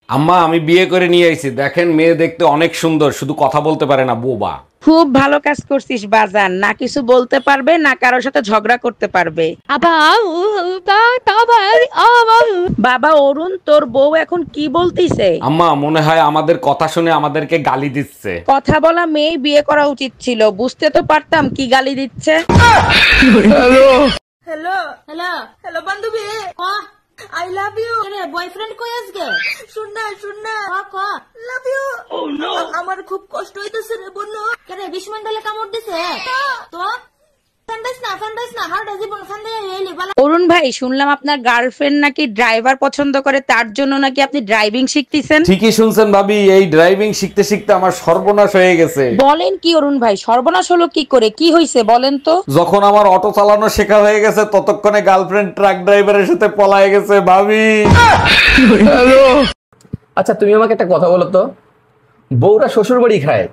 আম্মা আমি বিয়ে করে নিয়ে আইছি, দেখেন মেয়ে দেখতে অনেক সুন্দর, শুধু কথা বলতে পারে না, বোবা। খুব ভালো কাজ করছিস বাজান, না কিছু বলতে পারবে না কারোর সাথে ঝগড়া করতে পারবে। বাবা অরুণ, তোর বউ এখন কি বলতিছে? আম্মা মনে হয় আমাদের কথা শুনে আমাদেরকে গালি দিচ্ছে। কথা বলা মেয়ে বিয়ে করা উচিত ছিল, বুঝতে তো পারতাম কি গালি দিচ্ছে। হ্যালো হ্যালো হ্যালো বান্ধবী, আই লাভ ইউ। রে বয়ফ্রেন্ড কই আজকে? শুন না লাভ ইউ। ও নো, আমার খুব কষ্ট হইতেছে রে বন্ধু। কেন বিষ্মন্ডলে কামড় দিছে তো? অরুণ ভাই, শুনলাম আপনার গার্লফ্রেন্ড নাকি ড্রাইভার পছন্দ করে, তার জন্য নাকি আপনি ড্রাইভিং শিখতেছেন। ঠিকই শুনছেন ভাবি, এই ড্রাইভিং শিখতে শিখতে আমার সর্বনাশ হয়ে গেছে। বলেন কি অরুণ ভাই, সর্বনাশ হলো কি করে, কি হয়েছে বলেন তো? যখন আমার অটো চালানো শেখা হয়ে গেছে ততক্ষণে গার্লফ্রেন্ড ট্রাক ড্রাইভারের সাথে পলায় গেছে ভাবি। আচ্ছা তুমি আমাকে একটা কথা বলো তো, বউরা শ্বশুর বাড়ি খায়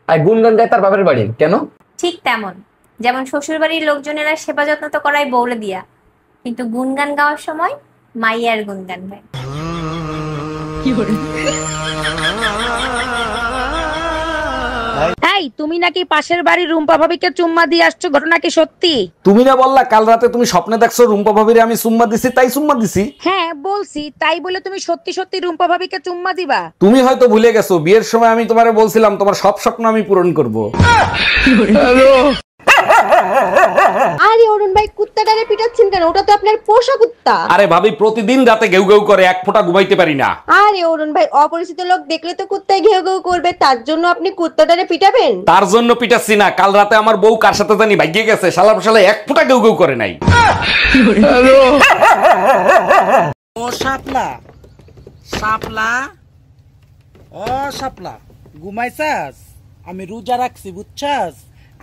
আর গুনগান গায় তার বাপের বাড়ি, কেন? ঠিক তেমন, যেমন শ্বশুরবাড়ির লোকজনেরা সেবা যত্ন তো করাই বউরে দিয়া, কিন্তু গুনগান গাওয়ার সময় মাইয়ার গুনগান গায়। এই, তুমি নাকি পাশের বাড়ির রুম্পা ভাবিকে চুম্মা দিয়ে আসছো, ঘটনা কি সত্যি? তুমি না বললা কাল রাতে তুমি স্বপ্নে দেখছো রুম্পা ভাবিরে আমি চুম্মা দিছি, তাই চুম্মা দিছি। হ্যাঁ বলছি, তাই বলে তুমি সত্যি সত্যি রুম্পা ভাবিকে চুম্মা দিবা? তুমি হয়তো ভুলে গেছো, বিয়ের সময় আমি তোমারে বলছিলাম তোমার সব স্বপ্ন আমি পূরণ করব। আরে অরুণ ভাই, কুত্তাটারে পিটাচ্ছেন কেন? ওটা তো আপনার পোষা কুত্তা। আরে ভাবি প্রতিদিন রাতে ঘেউ ঘেউ করে, এক ফোঁটা ঘুমাইতে পারি না। আরে অরুণ ভাই, অপরিচিত লোক দেখলে তো কুত্তায় ঘেউ ঘেউ করবে, তার জন্য আপনি কুত্তাটারে পিটাবেন? তার জন্য পিটাচ্ছি না, কাল রাতে আমার বউ কার সাথে জানি ভাগিয়ে গেছে, শালা শালা এক ফোঁটা ঘেউ ঘেউ করে নাই। ও শাপলা শাপলা, ও শাপলা, ঘুমাইছাস? আমি রোজা রাখছি বুঝছাস।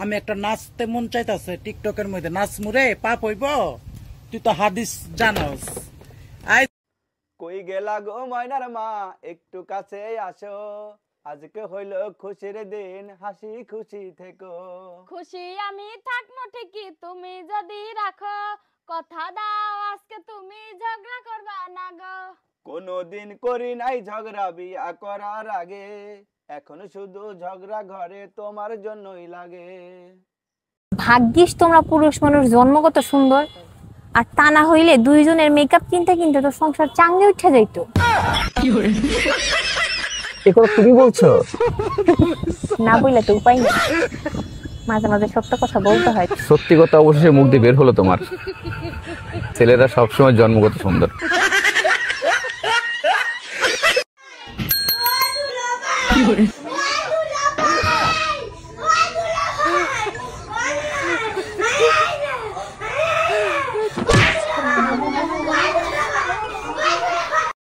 আমি একটা নাচতে মন চাইতাছে, টিকটকের মধ্যে নাচমু রে, পাপ হইব? তুই তো হাদিস জানোস। কই গেলা গো ময়নার মা, একটু কাছে আসো, আজকে হইল খুশির দিন, হাসি খুশি থেকো। খুশি আমি থাকবো ঠিকই, তুমি যদি রাখো কথা দাও, আজকে তুমি ঝগড়া করবা না গো। কোনদিন করি নাই ঝগড়া বিয়া করার আগে, এখন শুধু ঝগড়া ঘরে তোমার জন্যই লাগে। ভাগ্যিস তোমরা পুরুষ মানুষ জন্মগত সুন্দর, আর তা না হইলে দুইজনের মেকআপ কিনতে কিনতে তো সংসার চাঙ্গে উঠে যাইতো। এগুলো তুমি বলছো? না বললে তো উপায় নেই, মাঝে মাঝে সত্য কথা বলতে হয়।